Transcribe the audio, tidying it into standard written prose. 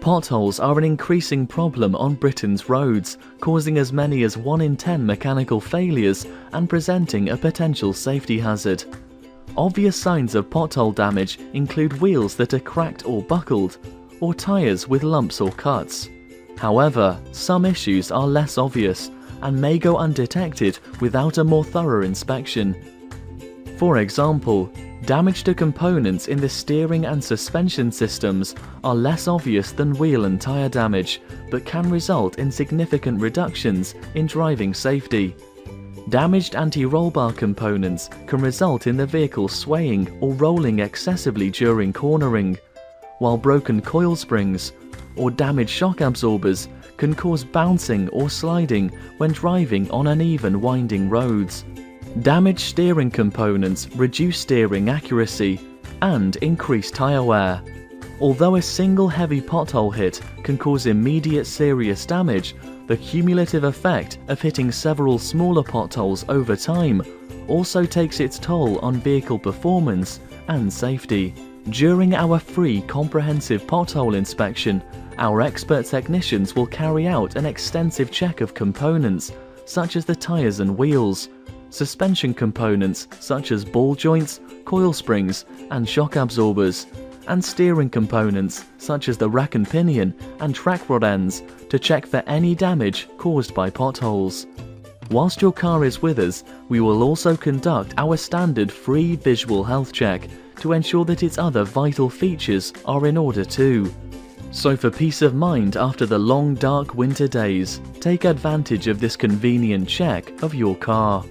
Potholes are an increasing problem on Britain's roads, causing as many as 1 in 10 mechanical failures and presenting a potential safety hazard. Obvious signs of pothole damage include wheels that are cracked or buckled, or tyres with lumps or cuts. However, some issues are less obvious and may go undetected without a more thorough inspection. For example, damage to components in the steering and suspension systems are less obvious than wheel and tyre damage, but can result in significant reductions in driving safety. Damaged anti-roll bar components can result in the vehicle swaying or rolling excessively during cornering, while broken coil springs or damaged shock absorbers can cause bouncing or sliding when driving on uneven winding roads. Damaged steering components reduce steering accuracy and increase tyre wear. Although a single heavy pothole hit can cause immediate serious damage, the cumulative effect of hitting several smaller potholes over time also takes its toll on vehicle performance and safety. During our free comprehensive pothole inspection, our expert technicians will carry out an extensive check of components such as the tyres and wheels, suspension components such as ball joints, coil springs and shock absorbers, and steering components such as the rack and pinion and track rod ends to check for any damage caused by potholes. Whilst your car is with us, we will also conduct our standard free visual health check to ensure that its other vital features are in order too. So for peace of mind after the long dark winter days, take advantage of this convenient check of your car.